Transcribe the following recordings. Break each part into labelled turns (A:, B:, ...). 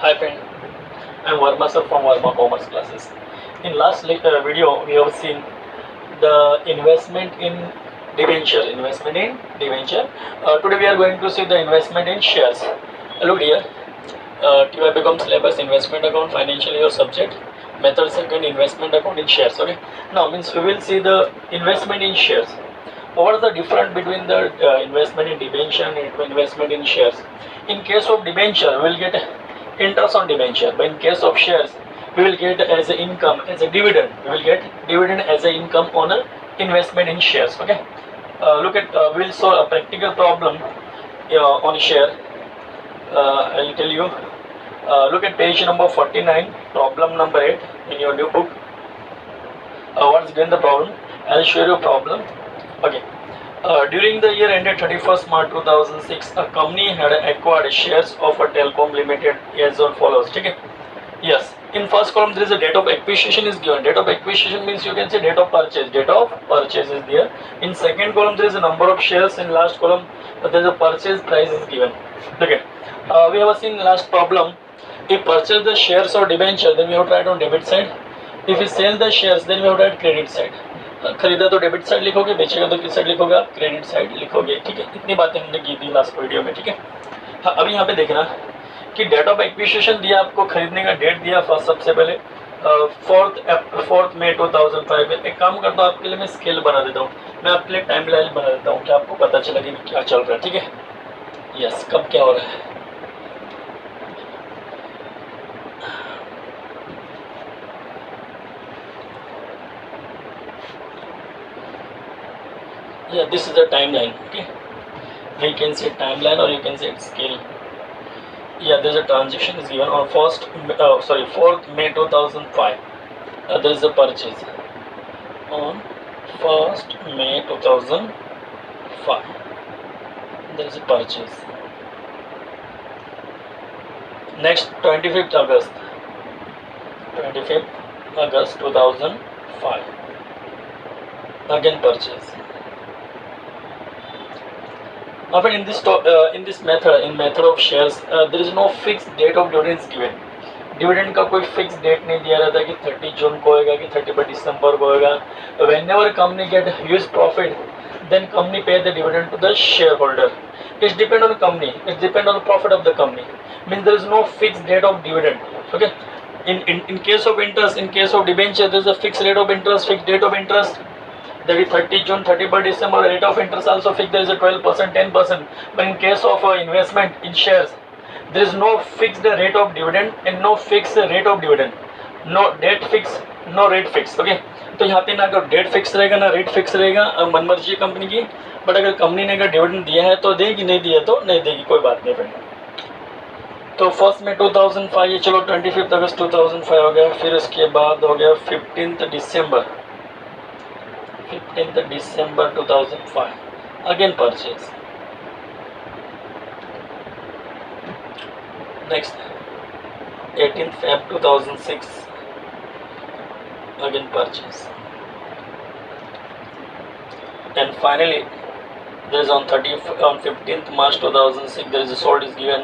A: Hi friend, I am Verma sir from Verma Commerce classes. In last video, we have seen the investment in debenture. Today we are going to see the investment in shares. Look here. TY become syllabus investment account financially your subject. Method second investment account in shares. Okay. Now means we will see the investment in shares. What is the difference between the investment in debenture and investment in shares? In case of debenture, we will get interest on debenture, but in case of shares, we will get as a income, as a dividend. We will get dividend as a income on a investment in shares. Okay. We will solve a practical problem on share. I'll tell you. Look at page number 49, problem number 8 in your new book. What's given the problem? I'll show you a problem. Okay. During the year ended 31st March 2006, a company had acquired shares of a telecom limited as on follows. Okay. Yes. In first column there is a date of acquisition is given. Date of acquisition means you can say date of purchase. Date of purchase is there. In second column there is a number of shares. In last column there is a purchase price is given. Okay. We have seen last problem. If purchase the shares or debenture, then we have tried on debit side. If we sell the shares, then we have tried credit side. खरीदा तो debit side लिखोगे, बेचेगा तो किस side लिखोगे आप? Credit side लिखोगे. ठीक है, इतनी बातें हमने की थी लास्ट वीडियो में. ठीक है. हाँ, अभी यहाँ पे देखना कि डेट ऑफ एक्विजिशन दिया आपको, खरीदने का डेट दिया फर्स्ट सबसे पहले 4 मई 2005. एक काम करता हूँ, आपके लिए मैं स्केल बना देता हूँ, मैं आपके लिए टाइम लाइन बना देता हूँ कि आपको पता चला कि क्या चल रहा है. ठीक है. यस, कब क्या हो रहा है. Yeah, this is the timeline. Okay, we can say timeline or you can say scale. Yeah, there's a transaction is given on 4th May 2005. There is a purchase on 1st May 2005. There is a purchase. Next 25th August 2005. Again purchase. But in this method of shares, there is no fixed date of dividends given. Dividend का कोई fix date नहीं दिया रहता कि 30 जून को होएगा कि 31 दिसंबर को होएगा. Whenever company get huge profit, then company pay the dividend to the shareholder. It depend on the company. It depend on the profit of the company. Means there is no fixed date of dividend. Okay. In case of interest, in case of debenture, there is a fixed rate of interest, fixed date of interest. That is 30 June, 31 December. Rate of interest also fixed. There is a 12%, 10%. But in case of investment in shares, there is no fixed rate of dividend and no fixed rate of dividend. No date fix, no rate fix. Okay. तो यहाँ पे ना अगर date fix रहेगा ना rate fix रहेगा, मनमर्जी company की. But अगर कंपनी ने अगर डिविडेंड दिया है तो देगी, नहीं दिया तो नहीं देगी, कोई बात नहीं फ्रेंड. तो 1 मई 2005, ये चलो 25 अगस्त 2005 हो गया. फिर उसके बाद हो गया 15 December 2005. Again purchase. Next 18th Feb 2006. Again purchase. And finally there is on 15th March 2006 there is a sold is given.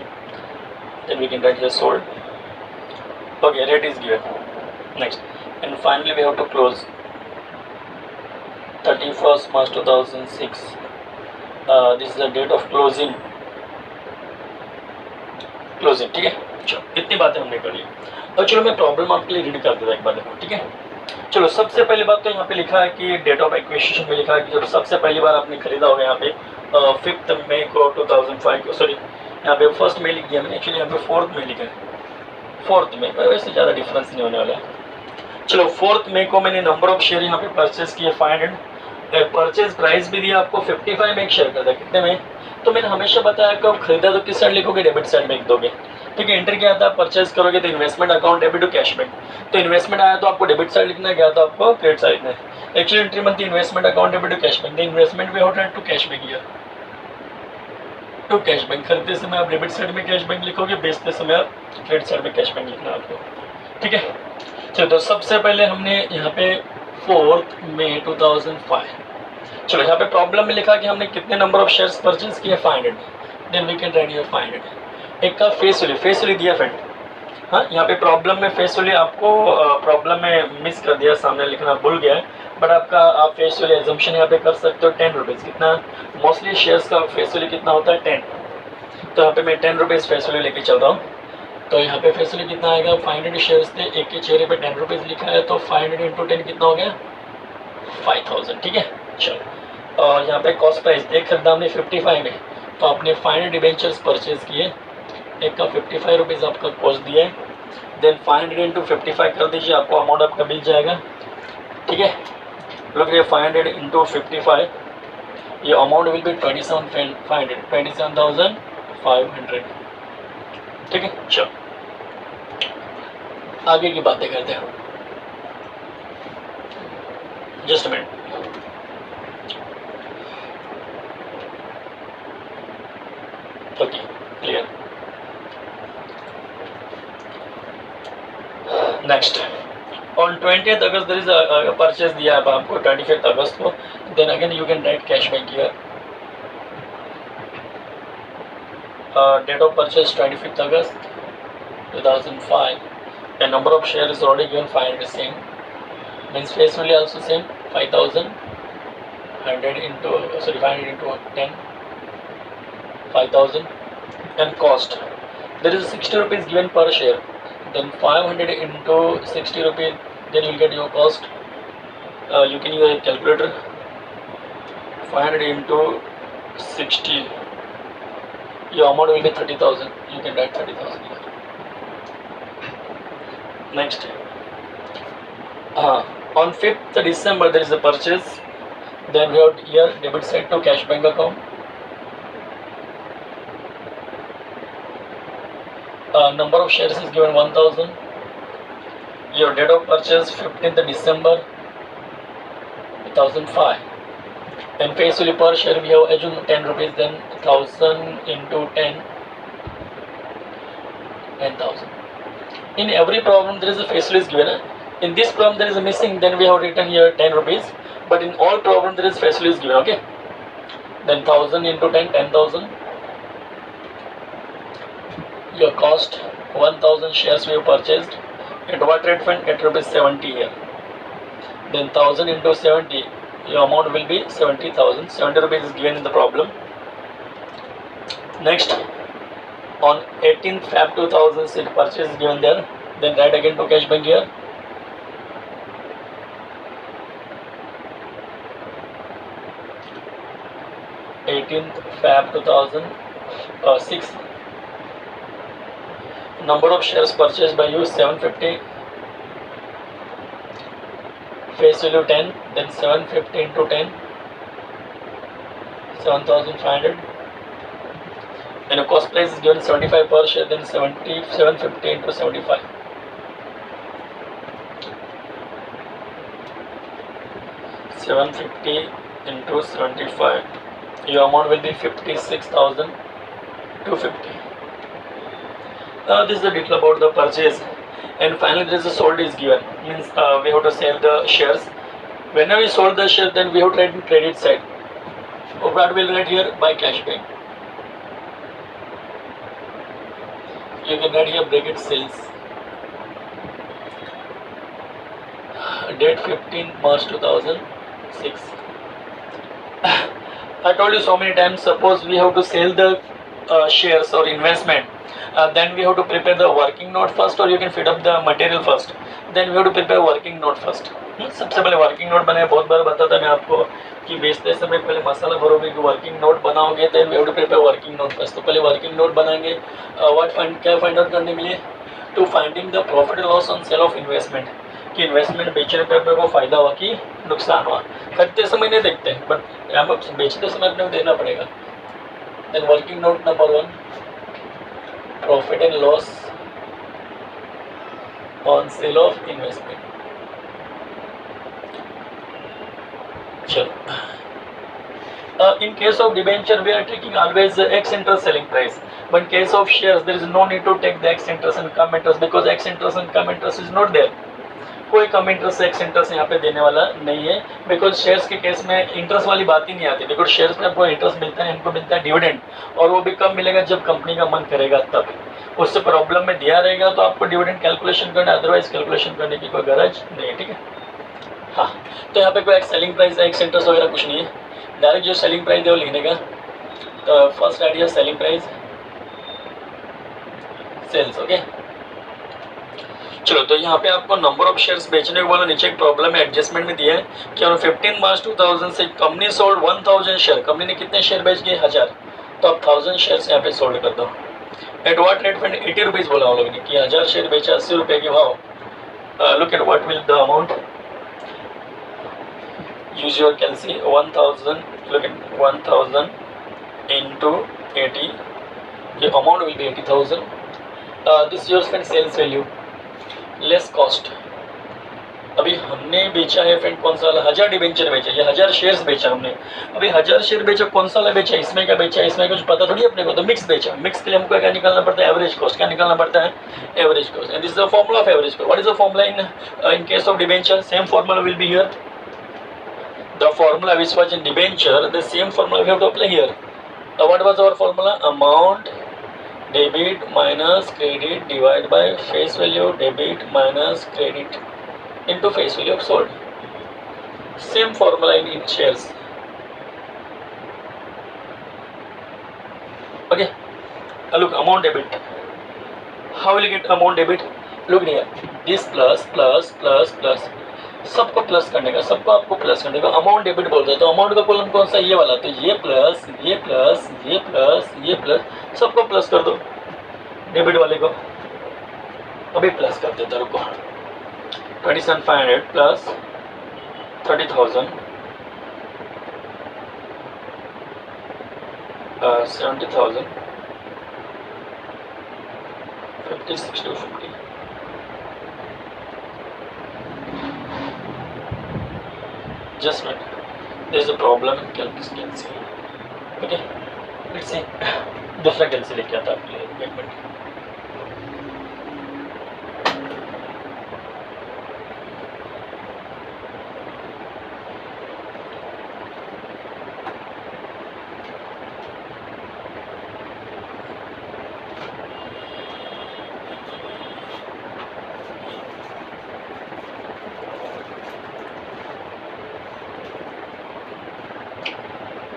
A: Then we can write here sold. Okay, rate is given. Next, and finally we have to close 31st March 2006. This is the date of closing. ठीक है. चलो, इतनी बातें हमने कर ली. और चलो मैं प्रॉब्लम आपके लिए रीड कर देता एक बार, देखो. ठीक है. चलो, सबसे पहली बात तो यहाँ पे लिखा है कि डेट ऑफ एक्विजिशन में लिखा है कि जब सबसे पहली बार आपने खरीदा होगा यहाँ पे 5 मई को 2005 को, सॉरी यहाँ पे 1 मई लिख दिया मैंने, एक्चुअली यहाँ पे 4 मई लिखा है. 4 मई, वैसे ज़्यादा डिफरेंस नहीं होने वाला है. चलो, 4 मई को मैंने नंबर ऑफ शेयर यहाँ पे परचेज किए 500. परचेज प्राइस भी दिया आपको 55 में एक शेयर का था. कितने में? तो मैंने हमेशा बताया कब खरीदा तो किस साइड लिखोगे, डेबिट साइड में लिख दोगे. ठीक है. एंटर किया था, परचेज करोगे तो investment account debit to cash bank. तो इन्वेस्टमेंट आया तो आपको डेबिट साइड लिखना, गया तो आपको क्रेडिट साइड लिखना है. एक्चुअली एंट्री बनती investment account debit to cash bank. Investment भी होता है to cash bank year, to cash bank. खरीदते समय आप डेबिट साइड में कैश बैंक लिखोगे, बेचते समय आप क्रेडिट साइड में कैश बैंक लिखना आपको. ठीक है. चलो, तो सबसे पहले हमने यहाँ पे 4 मई 2005. चलो, यहाँ पे प्रॉब्लम में लिखा कि हमने कितने नंबर ऑफ शेयर्स परचेज किए 500. Then we can write here 500. एक का फेस वैल्यू दिया फ्रेंड. हाँ, यहाँ पे प्रॉब्लम में फेस वैल्यू आपको प्रॉब्लम में मिस कर दिया, सामने लिखना भूल गया है, बट आपका आप फेस वैल्यू एजम्पशन यहाँ पे कर सकते हो 10 रुपीज़। कितना मोस्टली शेयर्स का फेस वैल्यू कितना होता है 10, तो यहाँ पे मैं 10 रुपीज़ फेस वैल्यू लेके चल रहा हूँ। तो यहाँ पे फेस वैल्यू कितना आएगा, 500 शेयर्स थे, एक के चेहरे पे 10 रुपीज़ लिखा है, तो 500 इंटू 10 कितना हो गया 5000। ठीक है, चलो। और यहाँ पे कॉस्ट प्राइस एक खरीदा हमने 55 में, तो आपने 500 डिबेंचर्स परचेज किए, एक का 55 रुपीज़ आपका कॉस्ट दिया है, देन 500 इंटू 55 कर दीजिए, आपको अमाउंट आपका मिल जाएगा। ठीक है, लुक ये 500 इंटू 55, ये अमाउंट विल बी 27,500। ठीक है, चलो आगे की बातें करते हैं। Just minute. Okay, clear. Next, on 20th August there is a purchase दिया है आपको 25th अगस्त को, then again you can write cash back here. Date of purchase 25th August 2005, and number of shares is already given 500, same, means face value also same, 5000, 500 into 10, 5000, and cost there is 60 rupees given per share, then 500 into 60 rupees, then you will get your cost. You can use a calculator. 500 into 60, your amount will be 30,000. You can write 30,000 here. Next, on 5th December there is a purchase, then we have here debit side to cash bank account. Number of shares is given 1000. Your date of purchase 15th December 2005, and face value per share we have assumed 10 rupees, then 1000 into 10, 10,000. In every problem there is a face value is given. In this problem there is a missing, then we have written here 10 rupees, but in all problem there is face value is given. Okay, then 1000 into 10, 10,000. Your cost 1000 shares we have purchased. At what rate fund? At rupees 70 here. Then 1000 into 70, your amount will be 70,000. 70 rupees is given in the problem. Next, on 18th Feb 2006 purchase is given there, then write again to cash bank here. Feb 2006, number of shares purchased by you 750, face value 10, then 750 into 10, 7,500, and a cost price is given 75 per share, then 750 into 75. $750 into 75. Your amount will be 56,250. This is the detail about the purchase, and finally there is a sold is given. Means we have to sell the shares. Whenever we sold the share, then we have to write in credit side. What will write here? By cash bank. You can write here bracket sales. Date 15 March 2006. I told you so many times, suppose we have to sell the shares or investment, then we have to prepare the working note first, or you can fit up the material first. Then we have to prepare working note first. सबसे पहले working note बनाए, बहुत बार बताता मैं आपको कि बेचते समय पहले मसाला भरोगे कि वर्किंग नोट बनाओगे, then we have to prepare working note first. तो पहले वर्किंग नोट बनाएंगे, क्या फाइंड आउट करने के लिए, to finding the profit loss on sale of investment, कि इन्वेस्टमेंट बेचने पर अपने को फायदा हुआ कि नुकसान हुआ। खरीदते समय नहीं देखते हैं, बट यहाँ पर बेचते समय अपने को देना पड़ेगा। Then working note number 1, profit and loss on sale of investment. चलो, in case of debenture we are taking always X interest selling price, but in case of shares there is no need to take the X interest and come interest, because X interest and come interest is not there. कोई कम interest से x interest यहाँ पे देने वाला नहीं है, because shares के case में इंटरेस्ट वाली बात ही नहीं आती, बिकॉज शेयर्स में आपको इंटरेस्ट मिलता है, इनको मिलता है डिविडेंड, और वो भी कब मिलेगा, जब कंपनी का मन करेगा तब। उससे प्रॉब्लम में दिया रहेगा तो आपको डिविडेंड कैलकुलेशन करना, अदरवाइज कैलकुलेशन करने की कोई गरज नहीं है, ठीक है। हाँ, तो यहाँ पे कोई एक सेलिंग प्राइस है, एक सेंटर्स वगैरह कुछ नहीं है, डायरेक्ट जो सेलिंग प्राइस है वो लिखने का। तो first idea selling price sales, okay. चलो, तो यहाँ पे आपको नंबर ऑफ शेयर्स बेचने को बोला, नीचे एक प्रॉब्लम है एडजस्टमेंट में दिया है कि ऑन 15 मार्च 2000 से कंपनी सोल्ड 1000 शेयर। कंपनी ने कितने शेयर बेच गए? 1000। तो आप 1000 शेयर्स यहाँ पे सोल्ड कर दो। At what rate? 80 रुपीज़ बोला हम लोग ने कि 1000 शेयर बेचा 80 रुपये के भाव। Look at what will the amount, use your calci 1000, look at 1000 into 80, the amount will be 80,000. This is your friend sales value less cost. अभी हमने बेचा है फ्रेंड कौन सा वाला? 1000 डिबेंचर बेचा, ये 1000 शेयर्स बेचा हमने। अभी 1000 शेयर बेचा, कौन सा वाला बेचा, इसमें क्या बेचा, इसमें कुछ पता थोड़ी अपने को, तो मिक्स बेचा। मिक्स के लिए हमको क्या निकालना पड़ता है? Average cost. क्या निकालना पड़ता है? Average cost. And this is the formula of average cost. What is the formula in case of debenture? Same formula will be here. The formula which was in debenture, the same formula we have to apply here. What was our formula? Amount debit minus credit divided by face value debit minus credit into face value of sold. Same formula in shares. Okay. Look, amount debit. How will you get amount debit? Look here. This plus plus plus plus. सबको plus करने का, सबको आपको plus करने का amount debit बोलते हैं। तो अमाउंट का कॉलम कौन सा? ये वाला। तो ये प्लस ये प्लस ये प्लस ये प्लस, सबको प्लस कर दो डेबिट वाले को। अभी प्लस कर देता, रुको। 27,500 plus 30,000 70,000 56 to 50. Just wait. There is a problem in calci. Okay. Let's see. दूसरा कैल्सी लेके आता आपके लिए। एक मिनट।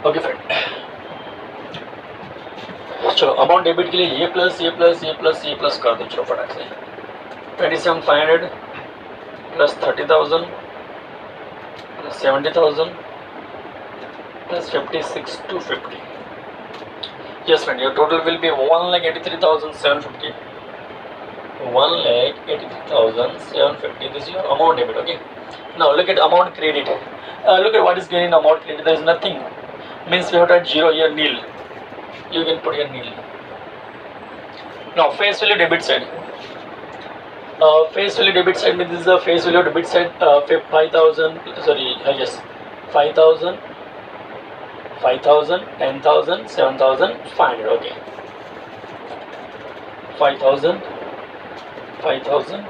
A: ओके फ्रेंड, चलो अमाउंट डेबिट के लिए ये प्लस ये प्लस ये प्लस ये प्लस कर दो। चलो फटाक से 27,500 plus 30,000 plus 70,000 plus 56 to 50. Yes friend, your total will be 1,83,750. 1,83,750. This is your amount debit. Okay. Now look at amount credit. Look at what is getting amount credit. There is nothing. Means we have to add 0 here, nil. You can put here nil. Now face value debit side. Face value debit side means this is the face value debit side. 5,000. Sorry, yes, 5,000, 5,000, 10,000, 7,500. Okay. 5,000, 5,000,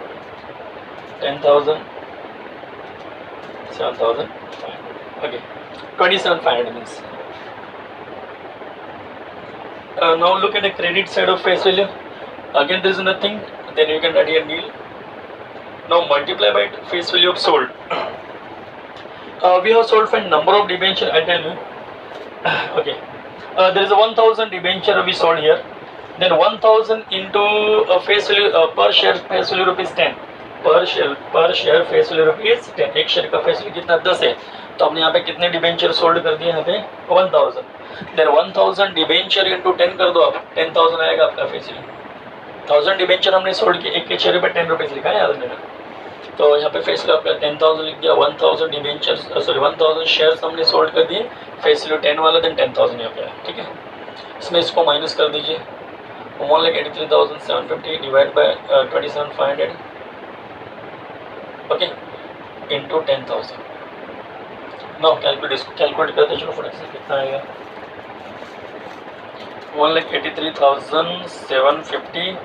A: 10,000, 7,500. Okay. 27,500 means. Now look at the credit side of face value. Again there is nothing, then you can add here nil. Now multiply by face value of sold. We have sold for number of debenture, I'll tell you. Okay, there is a 1,000 debenture we sold here. Then 1,000 into face value per share face value rupees 10. Per share face value rupees 10. एक share का face value कितना? 10 है। तो हमने यहाँ पे कितने debenture sold कर दिए? यहाँ पे 1,000. देन 1,000 डिबेंचर इंटू 10 कर दो आप, 10,000 आएगा आपका फेस वैल्यू। 1000 डिबेंचर हमने सोल्ड किए, एक के शेयर पे 10 रुपीज़ लिखा है याद रखना। तो यहाँ पे फेस वैल्यू आपका 10,000 लिख दिया। 1,000 डिबेंचर सॉरी 1,000 शेयर्स हमने सोल्ड कर दिए, फेस वैल्यू 10 वाला, देन 10,000 यहाँ पे आया। ठीक है, इसमें इसको माइनस कर दीजिए। 1,83,750 divide by 27,500 okay into 10,000। Now calculate करते चलो फटाक से, कितना आएगा? 1,83,750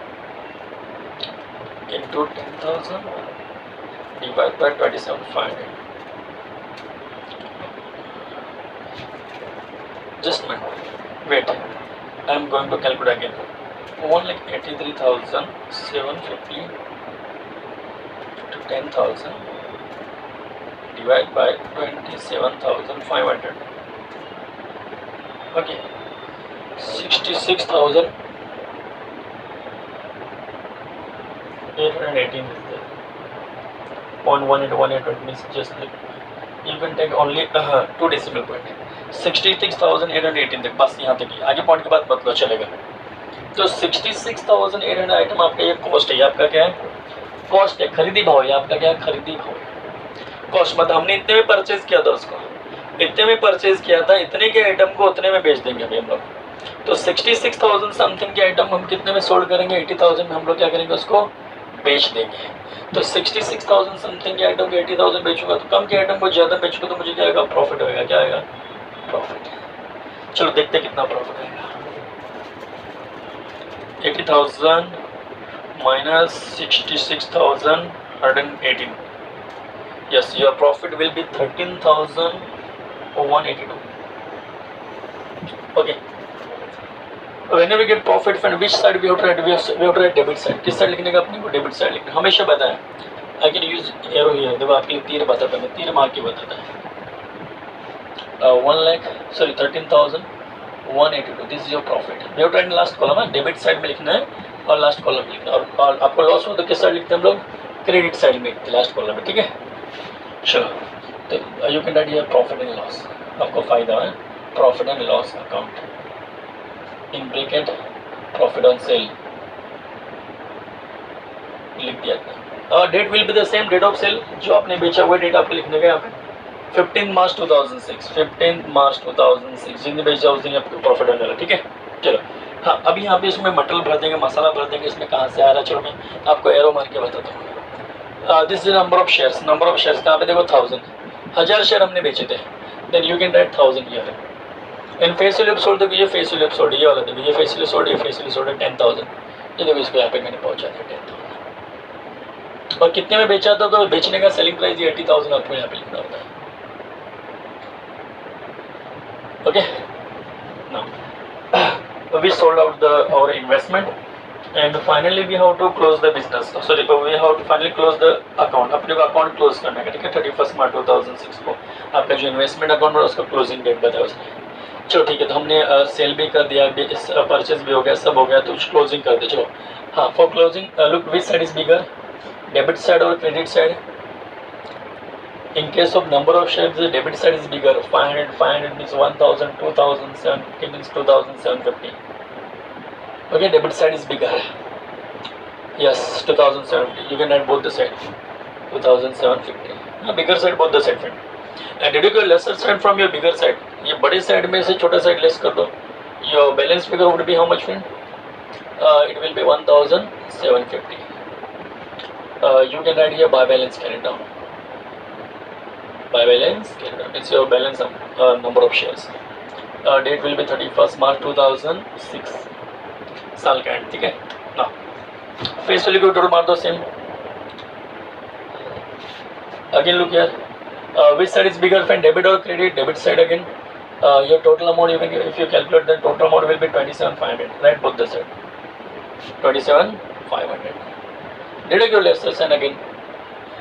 A: into 10,000 divide by 27,500। Just minute, wait, I am going to calculate again. 1,83,750 to 10,000 divided by 27,500. Okay, 66,818 is there. 0.1 into 1 means just like you can take only 2 decimal point. 66,818 तक, बस यहाँ तक ही, आगे पॉइंट के बाद मतलब चलेगा. तो 66,800 आइटम आपका ये कॉस्ट है. आपका क्या है? कॉस्ट है, खरीदी भाव है. आपका क्या है? खरीदी भाव. कॉस्ट मतलब हमने इतने में परचेज किया था उसको, इतने में परचेज किया था, इतने के आइटम को उतने में बेच देंगे अभी हम लोग. तो 66,000 समथिंग के आइटम हम कितने में सोल्ड करेंगे? 80,000 में हम लोग क्या करेंगे? उसको बेच देंगे. तो 66,000 समथिंग के आइटम को 80,000 बेचूंगा, तो कम के आइटम को ज़्यादा बेचूंगा, तो मुझे क्या आएगा? प्रॉफिट होएगा. क्या आएगा? प्रॉफिट. चलो देखते कितना प्रॉफिट आएगा. 80,000 minus 66,118. Yes, your profit will be 13,182. Okay. Whenever we get profit from which side we have to write? We have to write debit side. किस साइड लिखने का? अपने को डेबिट साइड लिखना. हमेशा बताएं. I can use arrow here. देखो आपके लिए तीर बताता है, मैं तीर मार के बताता है. 13,182. This is your profit. We have to write in last column. Debit side में लिखना है और लास्ट कॉलम में लिखना है. और आपको लॉस हो तो किस साइड लिखते हैं हम लोग? क्रेडिट साइड में लिखते हैं, लास्ट कॉलम में. ठीक है. चलो, तो you can write here profit and loss. आपको फायदा है profit and loss account. In bracket profit on sale लिख दिया था. Date will be the same, date of sale जो आपने बेचा हुआ डेट आपको लिखने का यहाँ पे 15 मार्च 2006. 15 मार्च 2006 जितने बेचा उस दिन आपको प्रॉफिट होने वाला. ठीक है. चलो, हाँ, अभी यहाँ पे इसमें मटेरियल भर देंगे, मसाला भर देंगे. इसमें कहाँ से आ रहा है? चलो मैं आपको एरो मार के बताता हूँ. This is number of shares. Number of shares कहाँ पे? देखो 1000. 1000 शेयर हमने बेचे थे. Then you can write 1000 here. In face value sold, देखो ये फेस वैल्यू सोल्ड, ये वाला देखो, ये फेस वैल्यू सोल्ड, ये फेस वैल्यू सोल्ड 10,000. ये देखो इसको यहाँ पे मैंने पहुँचा दिया 10,000. और कितने में बेचा था? तो बेचने का सेलिंग प्राइस 80,000 आपको यहाँ पे लिखना होता है. Okay. Now we sold out our investment and finally we have to close the business. Sorry, we have to finally close the account. अपने को अकाउंट क्लोज करना है. ठीक है. 31 मार्च 2006 को आपका जो इन्वेस्टमेंट अकाउंट है उसका क्लोजिंग डेट बताया उसने. चलो ठीक है. तो हमने सेल भी कर दिया, परचेज भी हो गया, सब हो गया, तो क्लोजिंग कर दे. चलो, हाँ, for closing look which side is bigger, debit side और credit side. In case of number of shares, the debit side is bigger. 500 means 1,000, 2,000, 750 means 2,750. Okay, debit side is bigger. Yes, 2,750. You can add both the sides. 2,750. Bigger side, both the side. And did you go lesser side from your bigger side? ये बड़े side में से छोटा side less कर दो. Your balance figure would be how much, friend? It will be 1,750. You can write here by balance, carry it down. By balance, it's your balance number of shares. Date will be 31st March 2006. साल का and. ठीक है ना. Face value को total मार दो same. Again look here, which side is bigger, friend? Debit or credit? Debit side again. Your total amount, you can, if you calculate, the total amount will be 27,500. Right, both the side. 27,500. Deduct your lesser sign again.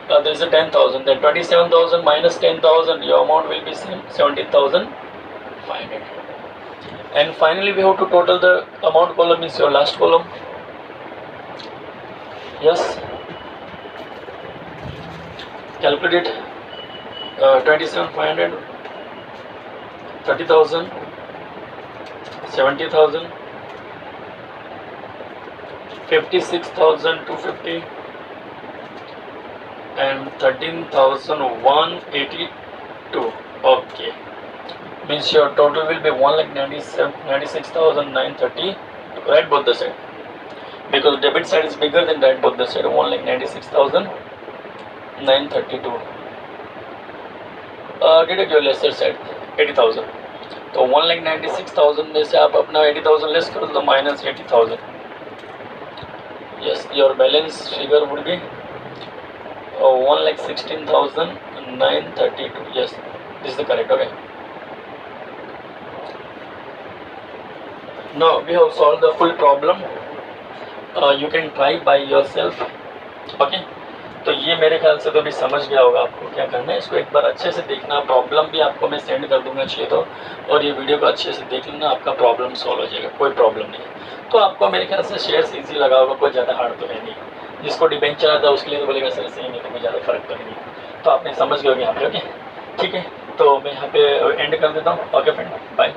A: There is a 10,000. Then 27,000 minus 10,000, your amount will be 17,500. And finally, we have to total the amount column is your last column. Yes. Calculate it. 27,500, 30,000, 70,000, 56,250. And 13,182. Okay, means your total will be 1,96,930. Write both the side, because debit side is bigger than write both the side. 1,96,932. Deduct your lesser side 80,000. तो 1,96,000 में से आप अपना 80,000 less करो तो minus 80,000. Yes, your balance figure would be 1,16,932. Yes, this is the correct. Okay. Now we have solved the full problem. You can try by yourself. Okay. तो ये मेरे ख्याल से तो भी समझ गया होगा आपको क्या करना है. इसको एक बार अच्छे से देखना. प्रॉब्लम भी आपको मैं सेंड कर दूंगा चाहिए तो, और ये वीडियो को अच्छे से देख लेना, आपका प्रॉब्लम सॉल्व हो जाएगा, कोई प्रॉब्लम नहीं. तो आपको मेरे ख्याल से शेयर्स ईजी लगा होगा, कोई ज़्यादा हार्ड तो है नहीं. जिसको डिबेंचर आता है उसके लिए तो बोलेगा सर सही नहीं, तो कोई ज़्यादा फर्क तो नहीं. तो आपने समझ गए होंगे यहाँ पे. ओके ठीक है, तो मैं यहाँ पे एंड कर देता हूँ. Okay friend, bye.